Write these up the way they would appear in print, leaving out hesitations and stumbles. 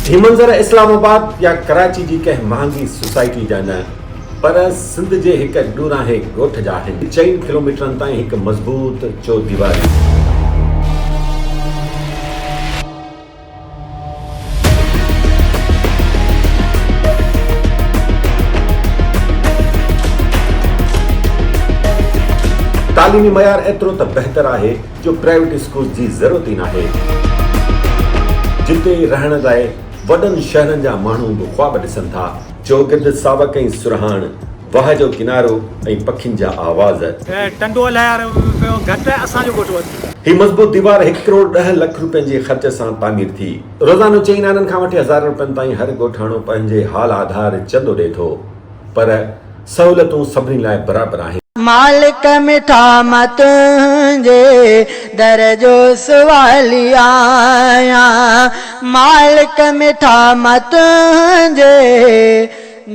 ही मंज़र इस्लामाबाद या कराची जी कंहिं महांगी सोसाइटी जा न पर सिंध जे हिक ॾूरांहे ॻोठ जा आहिनि। 4 किलोमीटरनि ताईं हिकु मज़बूत चौदीवारी। तालीमी मयार एतिरो त बहितर आहे जो प्राइवेट स्कूल जी ज़रूरत ई नाहे। जिते रहण लाइ वॾनि शहरनि जा माण्हू बि ख्वाब ॾिसनि था। चौगिर्द सावक ऐं सुरहाण, वाह जो किनारो ऐं पखियुनि जा आवाज़। टंडो लाइ घटि असांजो ॻोठ वधीक। ही मज़बूत दीवार 1 करोड़ 10 लख रुपयनि जे ख़र्च सां तामीर थी। रोज़ानो चईनाननि खां वठी 1000 रुपयनि ताईं हर ॻोठाणो पंहिंजे हाल आधार चंदो ॾिए थो, पर सहूलियतूं सभिनी लाइ बराबरि आहिनि। मालिक मिठा मत जे दर जो सवाली आया, मालिक मिठा मत जे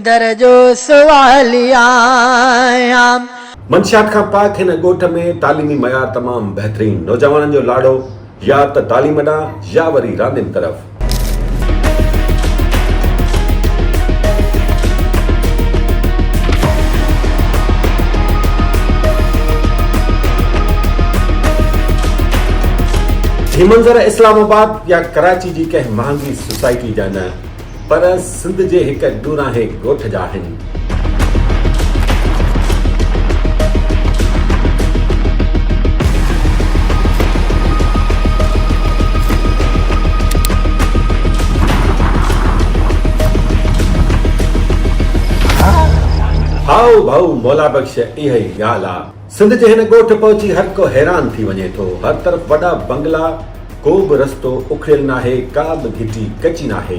दर जो सवाली आया। मंशियात खां पाक हिन ॻोठ में तालीमी मयार तमामु बहितरीन। नौजवाननि जो लाड़ो या त तालीम ॾांहुं या वरी रांदियुनि तरफ़। ही मंज़र इस्लामाबाद या कराची जी कंहिं महांगी सोसाइटी जा न पर सिंध जे हिक ॾूरांहे ॻोठ जा आहिनि। हाउ भाऊ मौला बख्श इहा ई ॻाल्हि आहे। सिंध जे हिन ॻोठ पहुची हर को हैरान थी वञे थो। हर तरफ़ वॾा बंगला, को बि रस्तो उखड़ियल नाहे, का बि घिटी कची नाहे।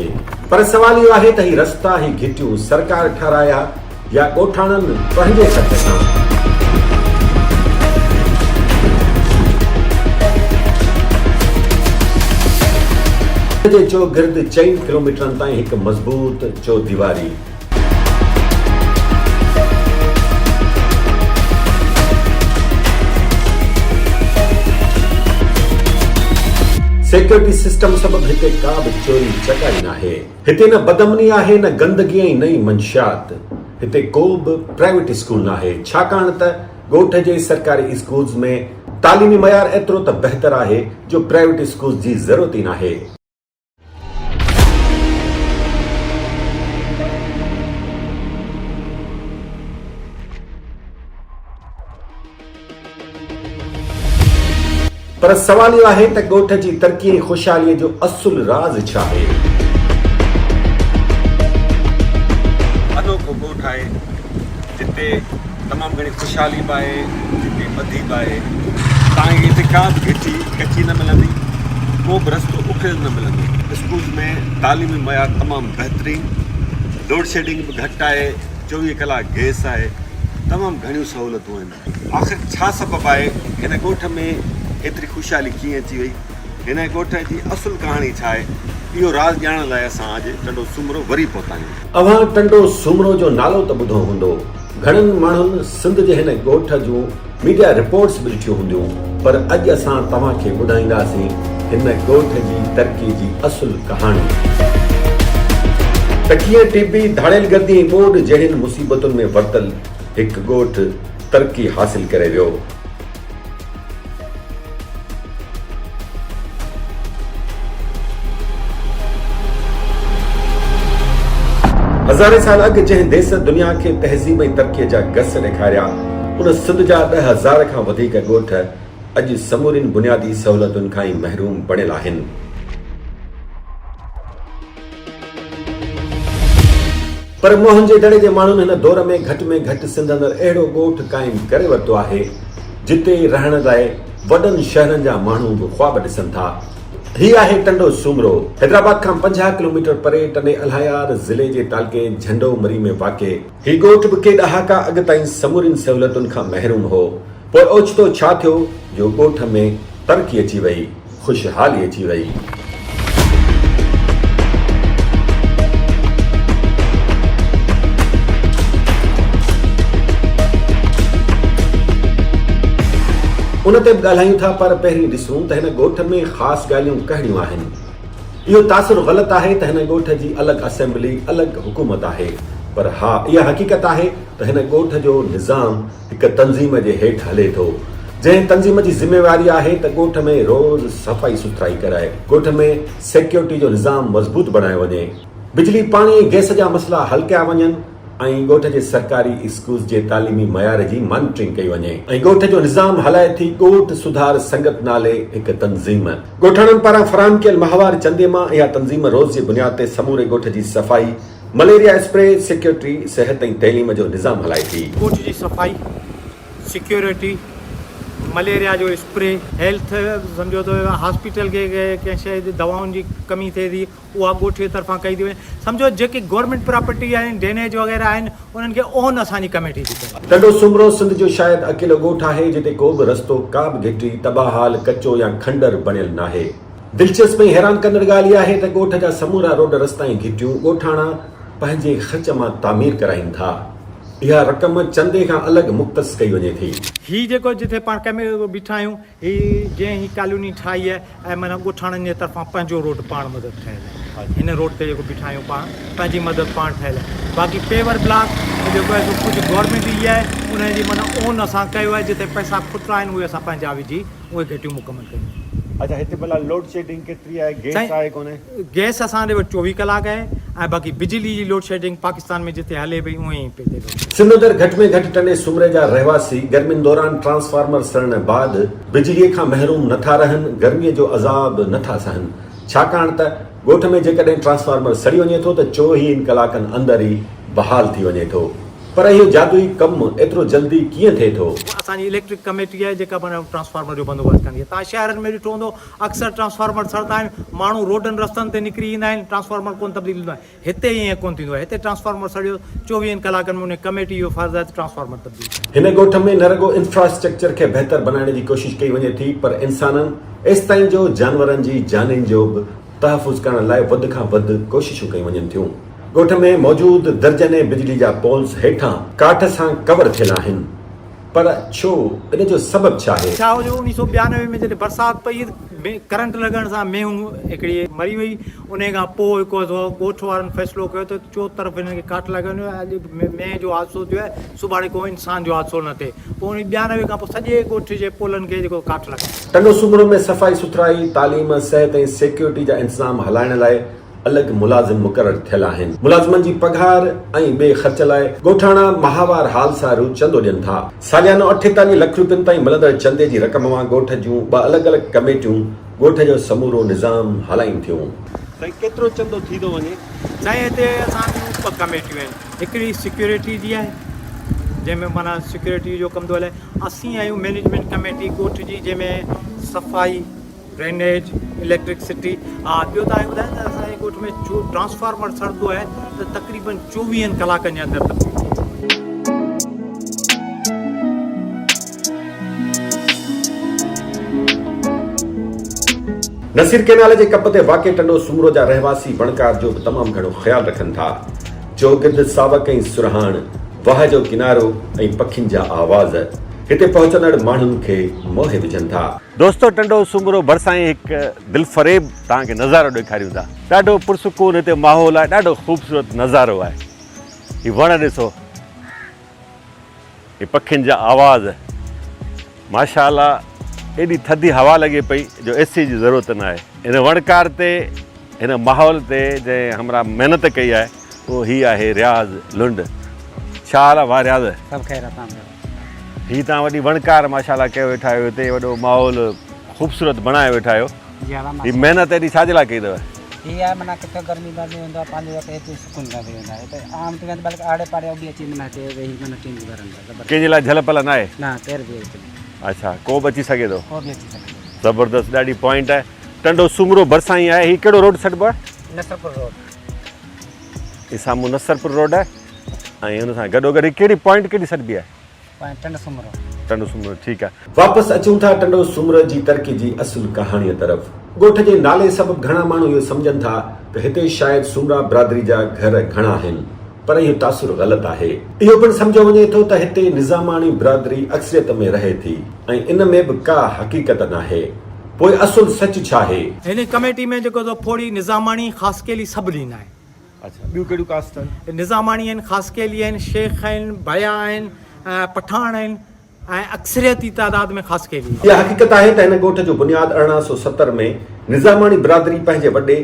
पर सवाल इहो आहे त ही रस्ता, ही घिटियूं सरकार ठाराया या ॻोठाणनि पंहिंजे ख़र्च सां। जे चौगिर्द 4 किलोमीटरनि ताईं हिकु मज़बूत चौदीवारी। सिक्योरिटी सिस्टम सबबु हिते का बि चोरी चकारी नाहे। हिते न बदमनी आहे, न गंदगी ऐं न ई मंशियात। हिते को बि प्राइवेट स्कूल नाहे, छाकाणि त ॻोठ जे सरकारी स्कूल्स में तालीमी मयार एतिरो त बहितर आहे जो प्राइवेट स्कूल जी ज़रूरत ई नाहे। पर सवाल इहो आहे त ॻोठ जी तरक़ी ऐं ख़ुशहालीअ जो असुल राज़ छा आहे। अनोखो ॻोठ आहे जिते तमामु घणी ख़ुशहाली बि आहे, जिते ॿधी बि आहे। तव्हांखे हिते का बि घिटी कची न मिलंदी, को बि रस्तो उखड़ियल न मिलंदो। स्कूल में तालीमी मयार तमामु बहितरीन, लोड शेडिंग बि घटि आहे, 24 कलाक गैस आहे, तमामु घणियूं सहूलियतूं आहिनि। आख़िर छा सबबु आहे हिन ॻोठ में एतिरी ख़ुशहाली कीअं अची वई? हिन ॻोठ जी असुल कहाणी छा आहे? इहो राज़ ॼाणण लाइ असां अॼु टंडो सूमरो वरी पहुता आहियूं। अव्हां टंडो सूमरो जो नालो त ॿुधो हूंदो। घणनि माण्हुनि सिंध जे हिन ॻोठ जूं मीडिया रिपोर्ट्स बि ॾिठियूं हूंदियूं, पर अॼु असां तव्हांखे ॿुधाईंदासीं हिन ॻोठ जी तरक़ी जी असुल कहाणी। त कीअं टीबी, धाड़ेल गर्दी ऐं ॿोॾ जहिड़ियुनि मुसीबतुनि में वरतल हिकु ॻोठ तरक़ी हासिल करे वियो। हज़ारे साल अॻु जंहिं देश दुनिया खे तहज़ीब ऐं तरक़ीअ जा गस ॾेखारिया, उन सिंध जा 10,000 खां वधीक ॻोठ अॼु समूरियुनि बुनियादी सहूलियतुनि खां ई महरूम बणियल आहिनि। पर मोहन जे दड़े जे माण्हुनि हिन दौर में घटि सिंध अंदरि अहिड़ो ॻोठ क़ाइमु करे वरितो आहे जिते रहण लाइ वॾनि शहरनि जा माण्हू बि ख्वाब ॾिसनि था। ही आहे टंडो सूमरो। हैदराबाद खां 50 किलोमीटर परे टने अल्हायार ज़िले जे तालके झंडो मरी में वाक़े ही ॻोठ बि के ॾहाका अॻु ताईं समूरियुनि सहूलियतुनि खां महरूम हो। पोइ ओचितो छा थियो जो ॻोठ में तरक़ी अची वई, ख़ुशहाली अची वई। उन ते बि ॻाल्हायूं था, पर पहिरीं ॾिसूं त हिन ॻोठ में ख़ासि ॻाल्हियूं कहिड़ियूं आहिनि। इहो तासुर ग़लति आहे त हिन ॻोठ जी अलॻि असेंबली अलॻि हुकूमत आहे, पर हा इहा हक़ीक़त आहे त हिन ॻोठ जो निज़ाम हिकु तंज़ीम जे हेठि हले थो, जंहिं तंज़ीम जी ज़िम्मेवारी आहे त ॻोठ में रोज़ सफ़ाई सुथराई कराए, ॻोठ में सिक्योरिटी जो निज़ाम मज़बूत बणायो वञे, बिजली पाणी ऐं गैस जा मसइला हल कया वञनि ऐं ॻोठ जे सरकारी स्कूल जे तालीमी मयार जी मॉनिटरिंग कई वञे ऐं ॻोठ जो निज़ाम हलाए थी ॻोठ सुधार संगत नाले हिकु तंज़ीम। ॻोठाणनि पारां फराहम कयल माहवार चंदे मां इहा तंज़ीम रोज़ जी बुनियाद ते समूरे ॻोठ जी सफ़ाई, मलेरिया स्प्रे, सिक्योरिटी, सिहत ऐं तइलीम जो निज़ाम हलाए थी। ॻोठ जी सफ़ाई, सिक्योरिटी, मलेरिया जो स्प्रे, हेल्थ सम्झो त हॉस्पिटल खे कंहिं शइ जी दवाउनि जी कमी थिए थी उहा ॻोठ जे तरफ़ां कई थी वञे। सम्झो जेके गवर्नमेंट प्रॉपर्टी आहिनि, ड्रेनेज वग़ैरह आहिनि, उन्हनि खे ओन असांजी कमेटी थी करे। टंडो सुमरो सिंध जो शायदि अकेलो ॻोठ आहे जिते को बि रस्तो, का बि घिटी, तबाहाल, कचो या खंडर बणियल नाहे। दिलचस्प ऐं हैरान कंदड़ ॻाल्हि इहा आहे त ॻोठ जा समूरा रोड, रस्ता ऐं घिटियूं ॻोठाणा पंहिंजे ख़र्च मां तामीर कराइनि था। इहा रक़म चंदे खां अलॻि मुख़्तस कई वञे थी। हीअ जेको जिथे पाण कंहिंमें बीठा आहियूं, हीअ जंहिं ही कॉलोनी ठाही आहे ऐं माना ॻोठाणनि जे तरफ़ां पंहिंजो रोड पाण मदद ठहियल आहे। हिन रोड ते जेको बीठा आहियूं पाण, पंहिंजी मदद पाण ठहियल आहे। बाक़ी पेवर ब्लॉक जेको आहे कुझु गवर्नमेंट ई आहे, उनजी माना ओन असां कयो आहे, जिते पैसा खुटरा आहिनि उहे असां पंहिंजा विझी उहे घटियूं मुकमल कयूं। अच्छा, हिते भला लोड शेडिंग केतिरी आहे? गैस आहे कोन्हे? गैस असांजे वटि 24 कलाक आहे ऐं बाक़ी बिजली जी लोड शेडिंग पाकिस्तान में जिते हले पई उहे ई पिए थिए। सिंधुदर घटि में घटि टंडे सुमरे जा रहवासी गर्मियुनि दौरान ट्रांसफार्मर सड़ण बैदि बिजलीअ खां महरूम नथा रहनि, गर्मीअ जो अज़ाब नथा सहनि, छाकाणि त ॻोठ में जेकॾहिं ट्रांसफार्मर सड़ी वञे थो त 24 कलाकनि अंदरि ई बहाल थी वञे थो। पर इहो जादुई कमु एतिरो जल्दी कीअं थिए थो? असांजी इलेक्ट्रिक कमेटी आहे जेका माना ट्रांसफार्मर जो बंदोबस्तु कंदी आहे। तव्हां शहरनि में ॾिठो हूंदो, अक्सर ट्रांसफार्मर सड़ंदा आहिनि, माण्हू रोडनि रस्तनि ते निकिरी ईंदा आहिनि, ट्रांसफार्मर कोन तब्दील थींदो आहे। हिते ईअं कोन थींदो आहे। हिते ट्रांसफार्मर सड़ियो, 24 कलाकनि में उन कमेटी जो फर्ज़ु आहे ट्रांसफार्मर तब्दील। हिन ॻोठ में न रुॻो इंफ्रास्ट्रक्चर खे बहितर बनाइण जी कोशिश कई वञे थी, पर इंसाननि एसि ताईं जो जानवरनि जी जानिन जो बि तहफ़ुज़ करण लाइ वधि खां वधि कोशिशूं कई वञनि थियूं। ॻोठ में मौजूद दर्जने बिजली जा पोल्स हेठां काठ सां कवर थियल आहिनि, पर छो? इन जो सबबु छा आहे? छा हो जो 1992 में जॾहिं बरसाति पई, करंट लॻण सां मेहूं हिकिड़ी मरी वई। उन खां पोइ हिकु ॻोठ वारनि फ़ैसिलो कयो त चो तरफ़ हिननि खे काठ लॻाइणो आहे। अॼु मेंह जो हादसो थियो आहे, सुभाणे को इंसान जो हादसो न थिए। पोइ 92 खां पोइ सॼे ॻोठ जे पोलनि खे जेको काठ लॻायो। टंडो सुमरो में सफ़ाई सुथराई, तालीम, सिहत ऐं सिक्योरिटी जा इंतज़ाम हलाइण लाइ अलॻि मुलाज़िम मुक़रर थियल आहिनि। मुलाज़िमनि जी पघार ऐं ॿिए ख़र्च लाइ ॻोठाणा माहवार हाल सारू चंदो ॾियनि था। सालियानो 48 लख रुपयनि ताईं मिलंदड़ चंदे जी रक़म मां ॻोठ जूं 2 अलॻि अलॻि कमेटियूं ॻोठ जो समूरो निज़ाम हलाइनि थियूं। साईं, केतिरो चंदो थी थो वञे? साईं, हिते असांजूं 2 कमेटियूं आहिनि। हिकिड़ी सिक्योरिटी जी आहे, जंहिंमें माना सिक्योरिटी जो कमु थो हले। असीं आहियूं मैनेजमेंट कमेटी ॻोठ जी, जंहिंमें सफ़ाई, ड्रेनेज, इलेक्ट्रिसिटी। ॿियो तव्हांखे ॿुधायां त असांजे ॻोठ में ट्रांसफार्मर सड़ंदो आहे त तक़रीबन 24 कलाकनि जे अंदरि नसीर केनाल जे कप ते वाक़िअ टंडो सुमरो जा रहवासी बणकार जो बि तमामु घणो ख़्यालु रखनि था। चौगिर्द सावक ऐं सुरहाण, वाह जो किनारो ऐं पखियुनि जा आवाज़ हिते पहुचंदड़ माण्हुनि खे मोहे विझनि था। दोस्तो, टंडो सुमरो भरिसां ई हिकु दिलफ़रेब तव्हांखे नज़ारो ॾेखारियूं था। ॾाढो पुरसुकून हिते माहौल आहे, ॾाढो ख़ूबसूरत नज़ारो आहे। हीउ वण ॾिसो, हीउ पखियुनि जा आवाज़, माशाअल्लाह एॾी थधी हवा लॻे पई जो एसी जी ज़रूरत न आहे। हिन वणकार ते, हिन माहौल ते जंहिं हमरा महिनत कई आहे उहो हीअ आहे रियाज़ लुंड। छा हाल आहे वाह रियाज़? सभु ख़ैरु आहे। हीअ तव्हां वॾी वणकार माशाअल्लाह कयो वेठा आहियो, हिते वॾो माहौल ख़ूबसूरत बणाए वेठा आहियो। हीअ महिनत एॾी छाजे लाइ कई अथव? हीअ आहे माना किथे गर्मी बर्मी हूंदो आहे, पंहिंजो हिते सुकून सां थी वेंदो आहे। हिते आम थी वेंदो, बल्कि आड़े पाड़े बि अची माना हिते वेही माना टीम करनि। कंहिंजे लाइ झल पल न आहे? न, केर बि अचे। अच्छा, को बि अची सघे थो? को बि अची सघे। ज़बरदस्त, ॾाढी पॉइंट आहे। टंडो सुमरो भरिसां ई आहे। हीउ कहिड़ो रोड छॾिबो आहे? नसरपुर रोड। हीउ साम्हूं नसरपुर रोड आहे ऐं हुन सां गॾोगॾु कहिड़ी पॉइंट कहिड़ी सॾिबी आहे? टंडो सुमरो। टंडो सुमरो, ठीकु आहे। वापसि अचूं था टंडो सुमरो जी तरक़ी जी असुल कहाणीअ तरफ़। ॻोठ जे नाले सबबु घणा माण्हू इहो सम्झनि था त हिते शायदि सुमरा बिरादरी जा घर घणा आहिनि, पर इहो तासुर ग़लति आहे। इहो पिणु सम्झो वञे थो त हिते निज़ामानी बिरादरी अक्सरियत में रहे थी ऐं इन में बि का हक़ीक़त नाहे। पोइ असुल सच छा आहे? हिन कमेटी में जेको फोड़ी निज़ामानी ख़ासि केली सभु ॾींदा आहिनि। अच्छा, ॿियूं कहिड़ियूं कास्ट आहिनि? निज़ामानी आहिनि, ख़ासि केली आहिनि, शेख आहिनि, भया आहिनि, पठान आहिनि ऐं अक्सरियती तादाद में ख़ासि केली। इहा हक़ीक़त आहे त हिन ॻोठ जो बुनियाद 1870 में निज़ामानी बिरादरी पंहिंजे वॾे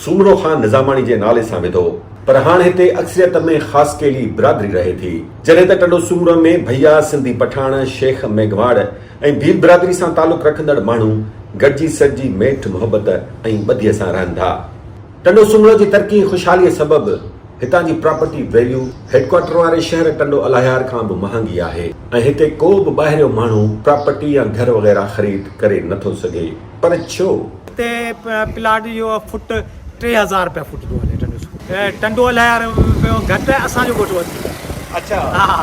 सुमरो ख़ान निज़ामानी जे नाले सां विधो, पर हाणे हिते अक्सरियत में ख़ासि केली बिरादरी रहे थी, जॾहिं त टंडो सुमरो में भैया, सिंधी पठान, शेख, मेघवाड़ ऐं भील बिरादरी सां तालुक़ रखंदड़ माण्हू गॾिजी सॾिजी मेठ मोहबत ऐं ॿधीअ सां रहनि था। टंडो सुमरो जी तरक़ी ख़ुशहालीअ सबबि हितां जी प्रॉपर्टी वैल्यू हेडक्वार्टर वारे शहर टंडो अलाहार खां बि महांगी आहे ऐं हिते को बि ॿाहिरियो माण्हू प्रॉपर्टी या घर वग़ैरह ख़रीद करे नथो सघे। पर छो? हिते प्लाट जो फुट 3000 रुपया फुट थो हले। टंडो अलाहार घटि आहे, असांजो ॻोठ वधीक आहे। अच्छा,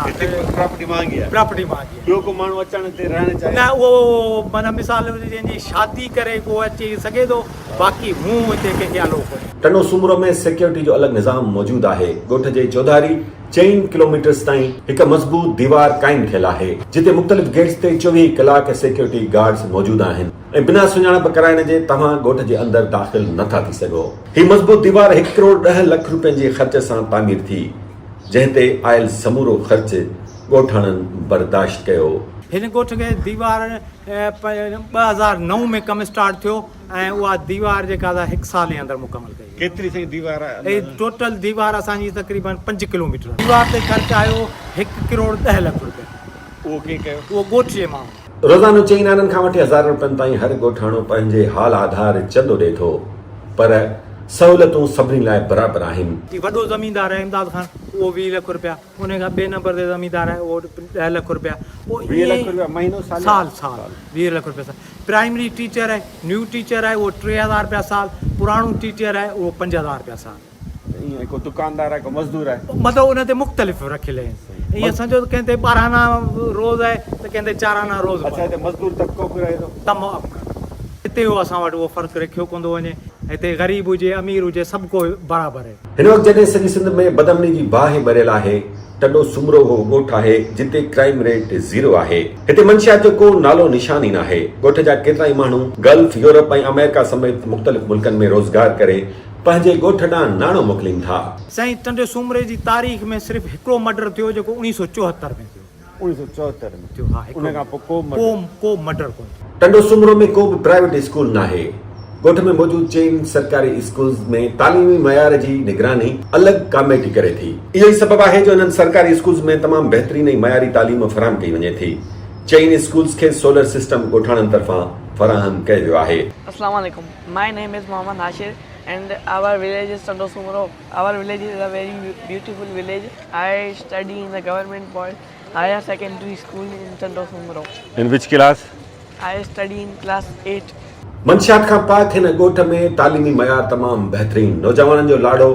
हिते प्रॉपर्टी महांगी आहे। प्रॉपर्टी महांगी आहे। ॿियो को माण्हू अचण ते रहण चाहे? न, उहो माना मिसाल जंहिंजी शादी करे को अची सघे थो, बाक़ी हूं हिते कंहिंखे अलो कोन्हे। टंडो सुमरो में सिक्योरिटी जो अलॻि निज़ाम मौजूदु आहे। ॻोठ जे चौधारी 4 किलोमीटर्स ताईं हिकु मज़बूत दीवार क़ाइमु थियल आहे, जिते मुख़्तलिफ़ गेट्स ते 24 कलाक सिक्योरिटी गार्ड्स मौजूदु आहिनि ऐं बिना सुञाणप कराइण जे तव्हां ॻोठ जे अंदरि दाख़िल नथा थी सघो। हीअ मज़बूत दीवार 1 करोड़ 10 लख रुपयनि जे ख़र्च सां तामीर थी, जंहिं ते आयल समूरो ख़र्च ॻोठाणनि बर्दाश्त कयो। हिन ॻोठ खे दीवार 2009 में कमु स्टार्ट थियो ऐं उहा दीवार जेका 1 साल जे अंदरि मुकमल कई। केतिरी साईं दीवार आहे? ऐं टोटल दीवार असांजी तक़रीबन 5 किलोमीटर। दीवार ते ख़र्च आयो 1 करोड़ 10 लख रुपया। उहो कंहिं कयो? उहो ॻोठ जे माण्हू। रोज़ानो 4 आननि खां वठी 1000 रुपयनि ताईं हर ॻोठाणो पंहिंजे हाल आधार चंदो ॾिए थो, पर सहूलियतूं सभिनी लाइ बराबरि आहिनि। वॾो ज़मीनदार आहे इमदाद खान, उहो 20 लख रुपया। उन खां ॿिए नंबर ते ज़मीनदार आहे, उहो 10 लख रुपया। 20 लख रुपया महीनो? साल 20 लख रुपया साल। प्राइमरी टीचर आहे, न्यू टीचर आहे, उहो 3000 रुपया साल। पुराणो टीचर आहे, उहो 5000 रुपया साल। ईअं को दुकानदार आहे, को मज़दूर आहे? मतिलबु उन ते मुख़्तलिफ़ रखियल आहिनि। ईअं सम्झो कंहिं ते 12 आना रोज़ आहे त कंहिं ते 4 आना रोज़। अच्छा, हिते मज़दूर तबिको बि रहे थो? तमामु हिते उहो असां वटि उहो फ़र्क़ु रखियो कोन थो वञे। हिते ग़रीब हुजे, अमीर हुजे, सभु को बराबरि आहे। हिन वक़्तु जॾहिं सॼी सिंध में बदअमनी जी बाहि भरियल आहे, टंडो सुमरो हो ॻोठ आहे जिते क्राइम रेट 0 आहे। हिते मंशियात जो को नालो निशान ई नाहे। ॻोठ जा केतिरा ई माण्हू गल्फ, यूरोप ऐं अमेरिका समेत मुख़्तलिफ़ मुल्कनि में रोज़गार करे पंहिंजे ॻोठ ॾांहुं नाणो मोकिलीनि था। साईं, टंडो सुमरे जी तारीख़ में सिर्फ़ु हिकिड़ो मर्डर थियो जेको 1974 में थियो। 1974 में थियो, हा। उन खां पोइ को मर्डर कोन। टंडो सुमरो में को बि प्राइवेट स्कूल नाहे। ॻोठ में मौजूदु 4 सरकारी स्कूल्स में तालीमी मयार जी निगरानी अलॻि कमेटी करे थी। इहो ई सबबु आहे जो इन्हनि सरकारी स्कूल्स में तमामु बहितरीन ऐं मयारी तालीम फराहम कई वञे थी। 4 स्कूल्स खे सोलर सिस्टम ॻोठाणनि तरफ़ां फराहम कयो वियो आहे। Assalamu alaikum. My name is Mohammad Hashir and our village is Tando Sumro. Our village is a very beautiful village. I study in the government boys higher secondary school in Tando Sumro. In which class? I study in class 8. मंशियात खां पाक हिन ॻोठ में तालीमी मयार तमामु बहितरीन। नौजवाननि जो लाड़ो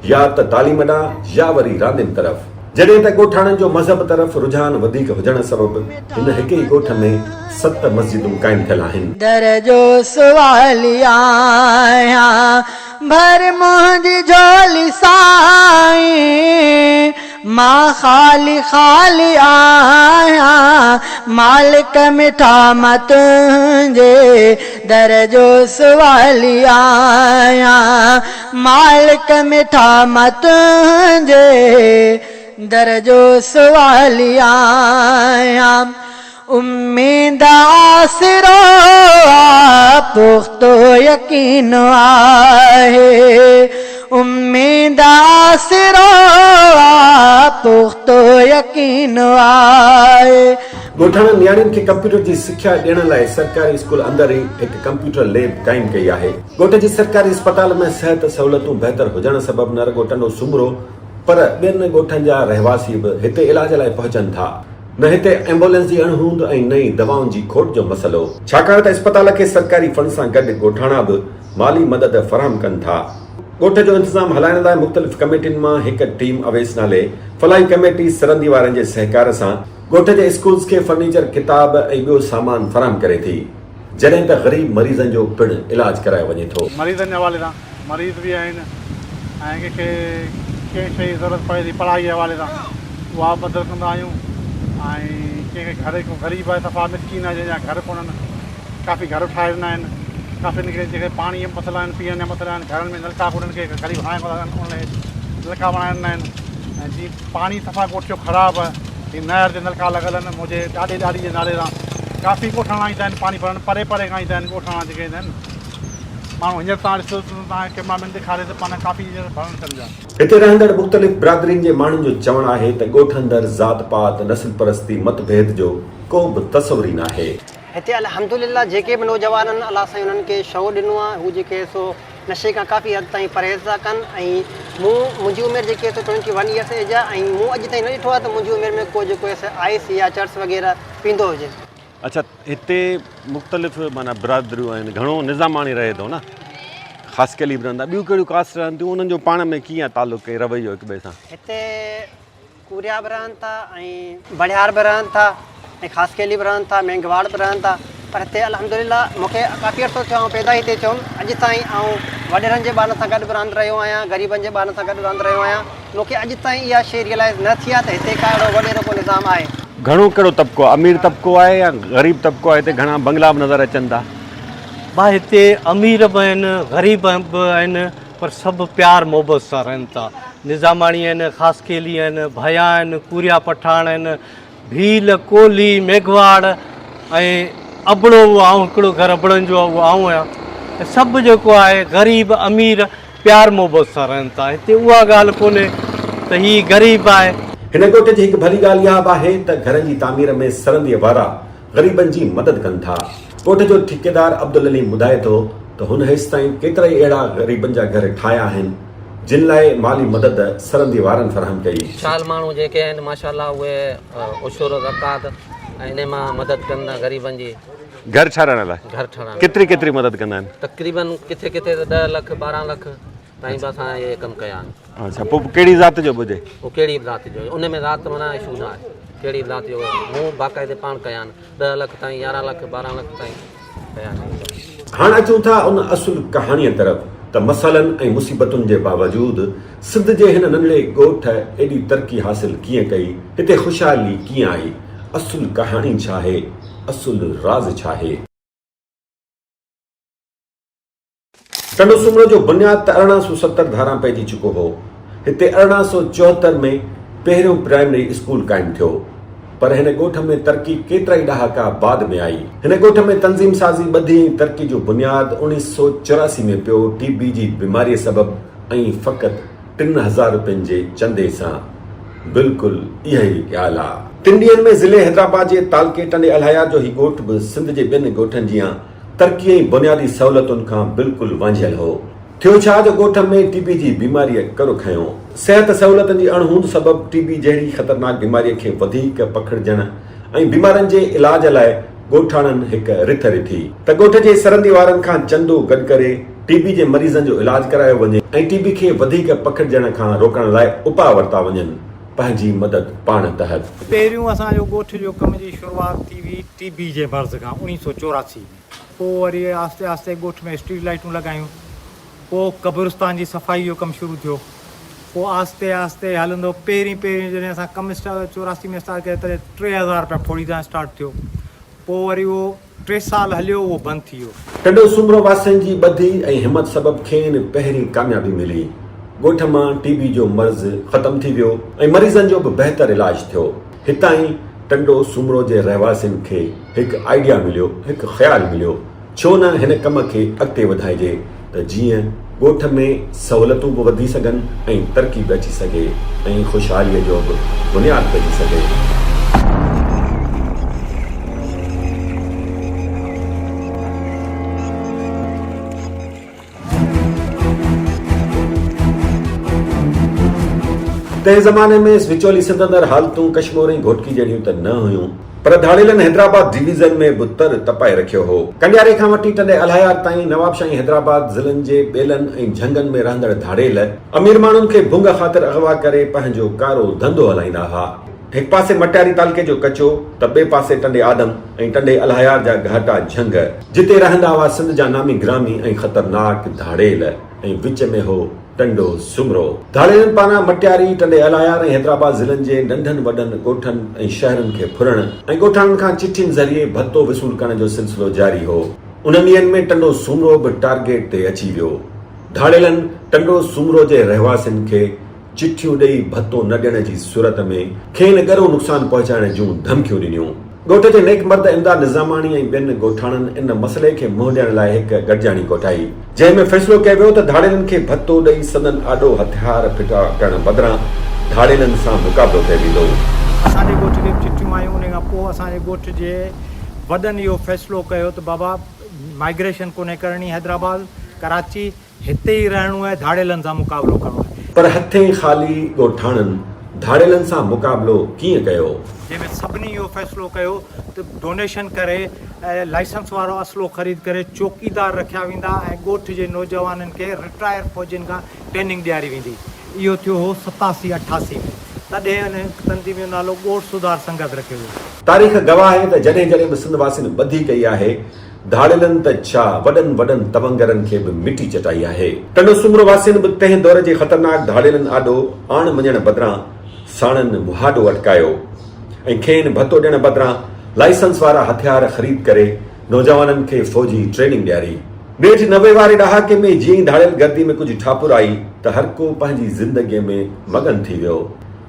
या त तालीम ॾांहुं या वरी रांदियुनि तरफ़, जॾहिं त ॻोठाणनि जो मज़हब तरफ़ रुझान वधीक हुजण सबबि हिन हिक ई ॻोठ में 7 मस्जिदूं क़ाइमु थियल आहिनि। दरजो सवालिया भर मुंहिंजी झोली साईं, मां खाली खाली आहियां, मालिक मिठा मत तुंहिंजे दरजो सवाली आहियां, मालिक मिठा मत तुंहिंजे दरजो सवाली आहियां। उम्मीद आसरो पुख्तो यकीन आहे, उम्मीद आसरो पुख्तो यकीन आहे। ॻोठाणनि नियाणियुनि खे कंप्यूटर जी सिख्या ॾियण लाइ सरकारी स्कूल अंदरि ई हिकु कंप्यूटर लैब क़ाइमु कई आहे। ॻोठ जी सरकारी अस्पताल में सिहत सहूलियतूं बहितर हुजण सबबि न रुॻो टंडो सुमरो पर ॿियनि ॻोठनि जा रहवासी बि हिते इलाज लाइ पहुचनि था। न हिते एम्बुलेंस जी अणहूंद ऐं नई दवाउनि जी खोट जो मसइलो, छाकाणि त अस्पताल खे सरकारी फंड सां गॾु ॻोठाणा बि माली मदद फराहम कनि था। ॻोठ जो इंतज़ाम हलाइण लाइ मुख़्तलिफ़ कमेटियुनि मां हिकु टीम अवेस नाले फलाही कमेटी सरहंदी वारनि जे सहकार सां ॻोठ जे स्कूल्स खे फर्नीचर, किताब ऐं ॿियो सामान फराहम करे थी, जॾहिं त ग़रीब मरीज़नि जो पिणु इलाज करायो वञे थो। मरीज़नि जे हवाले सां मरीज़ बि आहिनि ऐं कंहिंखे कंहिं शइ जी ज़रूरत पए थी पढ़ाई जे हवाले सां उहा मदद कंदा आहियूं। ऐं कंहिंखे घर को ग़रीब आहे, सफ़ा मिसकीन आहे, जंहिंजा घर कोन्हनि, काफ़ी घर ठाहे ॾिना आहिनि। काफ़ी जेके पाणी जा मसइला आहिनि, पीअण जा मसइला आहिनि, घरनि में नलका उन्हनि खे ग़रीब हाणे उन नलका बनाइणा आहिनि। ऐं जीअं पाणी सफ़ा ॻोठ जो ख़राबु आहे, जीअं नहर जे नलका लॻल आहिनि, मुंहिंजे ॾाॾी जे नाले सां काफ़ी ॻोठाणा ईंदा आहिनि पाणी भरण, परे परे खां ईंदा आहिनि ॻोठाणा जेके ईंदा आहिनि। माण्हू हींअर तव्हां ॾिसो तव्हां कैमरा में ॾेखारे त पाण काफ़ी भरण सम्झा। हिते रहंदड़ मुख़्तलिफ़ बिरादरीनि जे माण्हुनि जो चवणु आहे त ॻोठ अंदरि ज़ात पात नस्ल परस्ती मतभेद जो को बि तस्वुर ई न आहे। हिते अल्हम्दुलिल्लाह जेके बि नौजवाननि अलाह साईं उन्हनि खे शौक़ु ॾिनो आहे, हू जेके सो नशे खां काफ़ी हद ताईं परहेज़ था कनि। ऐं मुंहिंजी उमिरि जेकी आहे 21 इयर्स एज आहे, ऐं मूं अॼु ताईं न ॾिठो आहे त मुंहिंजी उमिरि में को जेको आइस या चर्स वग़ैरह पींदो हुजे। अच्छा, हिते मुख़्तलिफ़ माना बिरादरियूं आहिनि, घणो निज़ामाणी रहे थो न, ख़ासि केली बि रहंदा, ॿियूं कहिड़ियूं कास्ट रहनि थियूं, उन्हनि जो पाण में कीअं तालुक़ु ऐं रवैयो हिक ॿिए सां? हिते कुरिया बि रहनि था ऐं बड़ियार बि रहनि था ऐं ख़ासि केली बि रहनि था, मेंगवाड़ बि रहनि था। पर हिते अल्हम्दुलिल्लाह मूंखे काफ़ी अर्सो थियो, पैदा हिते थियुमि, अॼु ताईं ऐं वॾेरनि जे ॿारनि सां गॾु बि रहंदो रहियो आहियां, ग़रीबनि जे ॿारनि सां गॾु रहंदो रहियो आहियां। मूंखे अॼु ताईं इहा शइ रियलाइज़ न थी आहे त हिते का अहिड़ो वॾेरो को निज़ाम आहे। घणो कहिड़ो तबिको आहे, अमीर तबिको आहे या ग़रीब तबिको आहे? हिते घणा बंगला बि नज़र अचनि था। भाउ हिते अमीर बि आहिनि, ग़रीब बि आहिनि, पर सभु प्यार मोहबत सां रहनि था। निज़ामाणी आहिनि, ख़ासि केली आहिनि, भया आहिनि, कुरिया पठाण आहिनि, भील, कोली, मेघवाड़ ऐं अबड़ो आऊं हिकिड़ो घर अबड़नि जो उहो आऊं आहियां। सभु जेको आहे ग़रीब अमीर प्यार मोहबत सां रहनि था। हिते उहा ॻाल्हि कोन्हे त हीअ ग़रीब आहे। हिन ॻोठ जी हिकु भली ॻाल्हि इहा बि आहे त घरनि जी तामीर में सरंदीअ वारा ग़रीबनि जी मदद कनि था। ॻोठ जो ठेकेदार अब्दुल अली ॿुधाए थो त हुन हेसि ताईं केतिरा ई अहिड़ा ग़रीबनि जा घर ठाहिया आहिनि जिन लाइ माली मदद सरंदी वारनि फराहम कई। शाल माण्हू जेके आहिनि माशाल्लाह उहे उशूर ज़कात ऐं इन मां मदद कंदा ग़रीबनि जी। घर ठाहिण लाइ घर ठाहिण केतिरी मदद कंदा आहिनि? तक़रीबन किथे किथे 10 लख 12 लख ताईं बि असां इहे कमु कया आहिनि। अच्छा, पोइ कहिड़ी ज़ात जो ॿुधे? पोइ कहिड़ी बि ज़ात जो, उन में ज़ात माना इशू न आहे, कहिड़ी बि ज़ात जो मूं बाक़ाइदे पाण कया आहिनि। 10 लख ताईं, 11 लख 12 लख ताईं कया आहिनि। हाणे अचूं था उन असुल कहाणीअ तरफ़ त मसइलनि ऐं मुसीबतुनि जे बावजूदि सिंध जे हिन नंढड़े ॻोठ एॾी तरक़ी हासिल कीअं कई, हिते ख़ुशहाली कीअं आई, असुल कहाणी छा आहे, असुल राज़ छा आहे? टंडो सूमरो जो बुनियाद त 1870 धारा पइजी चुको हो। हिते 1874 में पहिरियों प्राइमरी स्कूल क़ाइमु थियो, पर हिन ॻोठ में तरक़ी केतिरा ई ॾहाका बाद में आई। हिन ॻोठ में तंज़ीम साज़ी ॿधी तरक़ी जो बुनियाद 1984 में पियो टीबी जी बीमारीअ सबबु ऐं फ़क़ति 3000 रुपयनि जे चंदे सां। बिल्कुलु इहा ई ॻाल्हि आहे। 3 ॾींहनि में ज़िले हैदराबाद जे तालके टंडे अल्हायार जो ही ॻोठ बि सिंध जे ॿिनि ॻोठनि जीअं तरक़ी ऐं बुनियादी सहूलियतुनि खां बिल्कुलु वांझियल हो। थियो छा जो ॻोठ में टीबी जी बीमारीअ करो खयो। सिहत सहूलियतुनि जी अणहूंद सबबु टीबी जहिड़ी ख़तरनाक बीमारीअ खे वधीक पकड़जण ऐं बीमारनि जे इलाज लाइ ॻोठाणनि हिकु रिथ रिथी त ॻोठ जे सरंदी वारनि खां चंदो गॾु करे टीबी जे मरीज़नि जो इलाज करायो वञे ऐं टीबी खे वधीक पकड़जण खां रोकण लाइ उपाउ वरिता वञनि पंहिंजी मदद पाण तहत। पहिरियों असांजो ॻोठ जो कम जी शुरूआति थी हुई टीबी जे मर्ज़ खां 1984 में। पोइ वरी आस्ते आस्ते ॻोठ में स्ट्रीट लाइटूं लॻायूं, पोइ क़ब्रिस्तान जी सफ़ाई जो कमु शुरू थियो, पोइ आस्ते आस्ते हलंदो पहिरीं जॾहिं असां कमु 84 में स्टार्ट कयो तॾहिं 3000 रुपया फोड़ी सां स्टार्ट थियो। पोइ वरी उहो 3 साल हलियो, उहो बंदि थी वियो। टंडो सूमरो वासियुनि जी ॿधी ऐं हिमत सबबु खेनि पहिरीं कामयाबी मिली। ॻोठ मां टीबी जो मर्ज़ ख़तमु थी वियो ऐं मरीज़नि जो बि बहितर इलाज थियो। हितां ई टंडो सूमरो जे रहवासियुनि खे हिकु आइडिया मिलियो, हिकु ख़्यालु मिलियो, छो न हिन कम खे अॻिते वधाइजे त जीअं ॻोठ में सहूलियतूं बि वधी सघनि ऐं तरक़ी बि अची सघे ऐं ख़ुशहालीअ जो बि बुनियादु पइजी सघे। तंहिं ज़माने में विचोली सिंधंदड़ हालतूं कश्मीर ऐं घोटकी जहिड़ियूं त न हुयूं, पर धाड़ेलनि हैदराबाद डिवीज़न में बि तर तपाए रखियो हो। कंडियारे खां वठी टंडे अल्हायार ताईं नवाबशाही हैदराबाद ज़िलनि जे ॿेलनि ऐं झंगनि में रहंदड़ धाड़ेल अमीर माण्हुनि खे भुंग ख़ातिर अगवा करे पंहिंजो कारो धंधो हलाईंदा हुआ। हिकु पासे मटियारी तालके जो कचो त ॿिए पासे टंडे आदम ऐं टंडे अल्हायार जा घाटा झंग, जिते रहंदा हुआ सिंध जा नामी ग्रामी ऐं ख़तरनाक धाड़ेल, ऐं विच में हो टंडो सूमरो। धाड़ेलनि पारां मटियारी टंडे अल्हायार ऐं हैदराबाद ज़िलनि जे नंढनि वॾनि ॻोठनि ऐं शहरनि खे फुरण ऐं ॻोठाणनि खां चिठियुनि ज़रिए भत्तो वसूल करण जो सिलसिलो जारी हो। उन्हनि ॾींहनि में टंडो सूमरो बि टारगेट ते अची वियो। ढाड़ेलनि टंडो सूमरो जे रहवासियुनि खे चिठियूं ॾेई भत्तो न ॾियण जी सूरत में खेनि ॻरो नुक़सान पहुचाइण जूं धमकियूं ॾिनियूं। ॻोठ जे नेक मर्द इमदाद निज़ामाणी ऐं ॿियनि ॻोठाणनि इन मसइले खे मुंहुं ॾियण लाइ हिकु गॾिजाणी कोठाई, जंहिं में फ़ैसिलो कयो वियो त धाड़ेलनि खे भत्तो ॾेई सदन आॾो हथियार फिटा करण बदिरां धाड़ेलनि सां मुक़ाबिलो कयो वेंदो। असांजे ॻोठ खे चिठियूं आयूं, उन खां पोइ असांजे ॻोठ जे वॾनि इहो फ़ैसिलो कयो त बाबा माइग्रेशन कोन्हे करणी, हैदराबाद कराची हिते ई रहणो आहे, धाड़ेलनि सां मुक़ाबिलो करिणो आहे। पर हथे ख़ाली ॻोठाणनि धाड़ेलनि सां मुक़ाबिलो कीअं कयो? जंहिंमें सभिनी इहो फ़ैसिलो कयो त डोनेशन करे ऐं लाइसेंस वारो असलो ख़रीद करे चौकीदार रखिया वेंदा ऐं ॻोठ जे नौजवाननि खे रिटायर फ़ौजियुनि खां ट्रेनिंग ॾियारी वेंदी। इहो थियो हो 87-88 में। तॾहिं हिन तंज़ीम जो नालो ॻोठ सुधार संगत रखियो वियो। तारीख़ गवाह आहे त जॾहिं जॾहिं बि सिंध वासियुनि ॿधी कई आहे, धाड़ेलनि त छा वॾनि वॾनि तवंगरनि खे बि मिटी चटाई आहे। टंडो सूमरो वासियुनि बि तंहिं दौर जे ख़तरनाक धाड़ेलनि आॾो आण मञण बदिरां साणनि मुहाॾो अटकायो ऐं खेनि भत्तो ॾियण बदिरां लाइसेंस वारा हथियार ख़रीद करे नौजवाननि खे फ़ौजी ट्रेनिंग ॾियारी। ॾेढ 90 वारे ॾहाके में जीअं ई धाड़ेल गर्दी में कुझु ठापुर आई त हर को पंहिंजी ज़िंदगीअ में मगन थी वियो।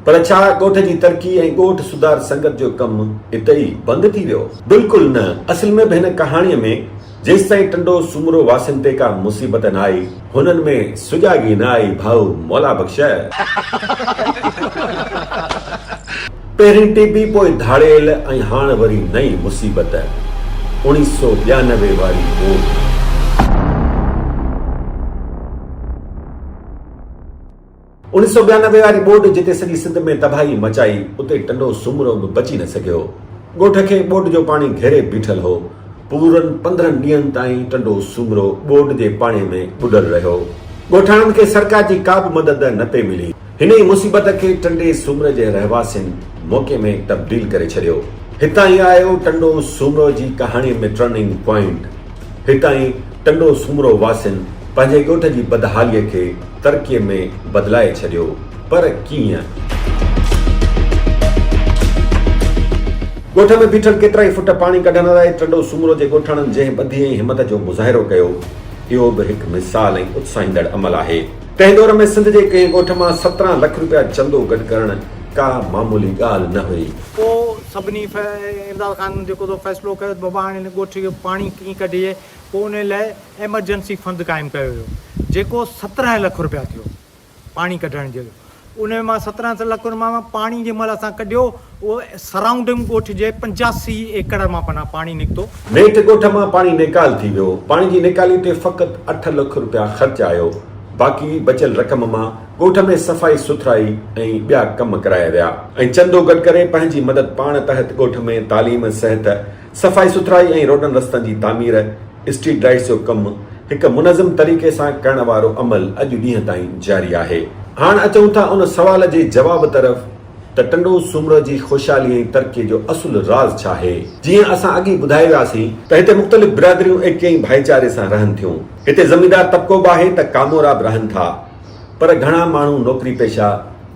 पर छा ॻोठ जी तरक़ी ऐं ॻोठ सुधार संगत जो कमु इते ई बंदि थी वियो? बिल्कुलु न। असल में बि हिन कहाणीअ में जेसि ताईं टंडो सूमरो वासियुनि ते का मुसीबत न आई, हुननि में सुजागी न आई भाऊ मौला बख़्श। पहिरीं टीबी, पोइ धाड़ेल ऐं हाणे वरी नई मुसीबत 1992 वारी वोट। 1992 वारी बोर्ड जिते सॼी सिंध में तबाही मचाई, उते टंडो सूमरो बि बची न सघियो। ॻोठ खे बोर्ड जो पाणी घेरे बीठल हो। पूरनि 15 ॾींहंनि ताईं टंडो सूमरो बोर्ड जे पाणी में ॿुॾल रहियो। ॻोठाणनि खे सरकार जी का बि मदद न पे मिली। हिन ई मुसीबत खे टंडे सूमरे जे रहवासियुनि मौक़े में तब्दील करे छॾियो। हितां ई आयो टंडो सूमरो जी कहाणीअ में टर्निंग पॉइंट। हितां ई टंडो सूमरो वासियुनि पंहिंजे ॻोठ जी बदहालीअ खे तरक़ीअ में बदिलाए छॾियो। पर कीअं? ॻोठ में बीठल केतिरा ई फुट पाणी कढण लाइ टंडो सूमरो जे ॻोठाणनि जंहिं ॿधी ऐं हिमत जो मुज़ाहिरो कयो, इहो बि हिकु मिसाल ऐं उत्साहींदड़ अमल आहे। तंहिं दौर में सिंध जे कंहिं ॻोठ मां 17 लख रुपया चंदो गॾु करणु का मामूली ॻाल्हि न हुई। पोइ सभिनी इमदाद ख़ान जेको फ़ैसिलो कयो बाबा हाणे हिन ॻोठ जो पाणी कीअं कढिजे, पोइ उन लाइ एमरजेंसी फंड क़ाइमु कयो वियो, जेको 17 लख रुपया थियो पाणी कढण जो। उन मां 17 लख मां पाणी जंहिं महिल असां कढियो, उहो सराउंडिंग ॻोठ जे 85 एकड़ मां पाण पाणी निकितो। नेठि ॻोठ मां पाणी निकाल थी वियो। पाणी जी निकाली ते फ़क़ति 8 लख रुपया ख़र्च आयो। बाक़ी बचियल रक़म मां ॻोठ में सफ़ाई सुथराई ऐं ॿिया कम कराया विया ऐं चंदो गॾु करे पंहिंजी मदद पाण तहत ॻोठ में तालीम, सिहत, सफ़ाई सुथराई ऐं रोडनि रस्तनि जी तामीर, स्ट्रीट लाइट्स जो कमु हिकु मुनज़म तरीक़े सां करण वारो अमल अॼु ॾींहं ताईं जारी आहे। हाणे अचूं था उन सवाल जे जवाब तरफ़ त टंडो सूमरो जी ख़ुशहाली ऐं तरक़ीअ जो असुल राज़ छा आहे। जीअं असां अॻे ॿुधाए वियासीं त हिते मुख़्तलिफ़ बिरादरियूं एके ई भाईचारे सां रहनि थियूं। हिते ज़मींदार तबिको बि आहे त कामोरा बि रहनि था, पर घणा माण्हू नौकरी पेशा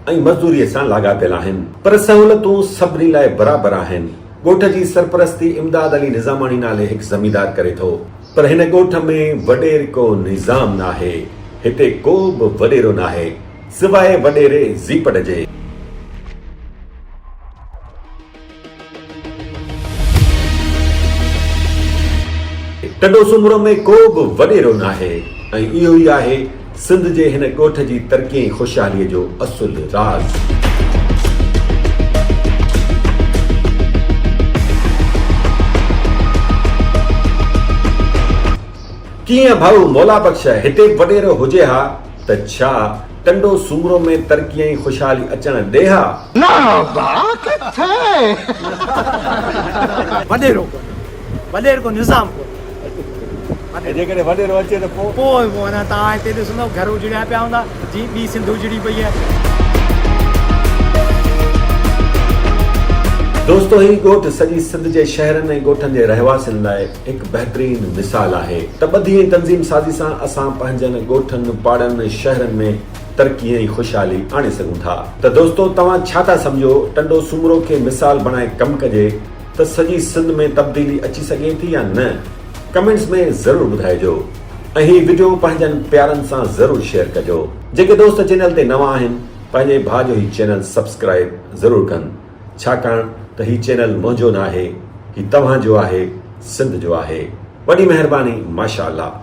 ऐं मज़दूरीअ सां लाॻापियल आहिनि। पर सहूलियतूं सभिनी लाइ बराबरि आहिनि। ॻोठ जी सरपरस्ती इमदाद अली निज़ामाणी नाले हिकु ज़मींदार करे थो, पर हिन ॻोठ में वॾेर को निज़ाम न आहे। हिते को बि वॾेरो न आहे सिवाय वॾेरे ज़ीपड़ जे। टंडो सूमरो में को बि वॾेरो न आहे ऐं इहो ई आहे सिंध जे हिन ॻोठ जी तरक़ी ऐं ख़ुशहालीअ जो असुल राज़। कीअं भाऊ मौला बख़्श, हिते वॾेरो हुजे हा त छा टंडो सूमरो में तरक़ी ऐं ख़ुशहाली अचण ॾे हा? वॾेरो को निज़ाम जेकॾहिं वॾेरो अचे त पोइ अञा तव्हां हिते ॾिसंदव घर उजड़िया पिया हूंदा, जीअं ॿी सिंध उजड़ी पई आहे। दोस्तो, ही ॻोठ सॼी सिंध जे शहरनि ऐं ॻोठनि जे रहवासियुनि लाइ हिकु बहितरीन मिसाल आहे त ॿधी ऐं तंज़ीम साज़ी सां असां पंहिंजनि ॻोठनि, पाड़नि, शहरनि में तरक़ी ऐं ख़ुशहाली आणे सघूं था। त दोस्तो, तव्हां छा था सम्झो? टंडो सूमरो खे मिसाल बणाए कमु कजे त सॼी सिंध में तब्दीली अची सघे थी या न? कमेंट्स में ज़रूर ॿुधाइजो ऐं हीउ वीडियो पंहिंजनि प्यारनि सां ज़रूर शेयर कजो। जेके दोस्त चैनल ते नवां आहिनि पंहिंजे भाउ जो हीउ चैनल सब्सक्राइब ज़रूर कनि, छाकाणि त हीउ चैनल मुंहिंजो न आहे, हीउ तव्हांजो आहे, सिंध जो आहे। वॾी महिरबानी, माशा अल्लाह।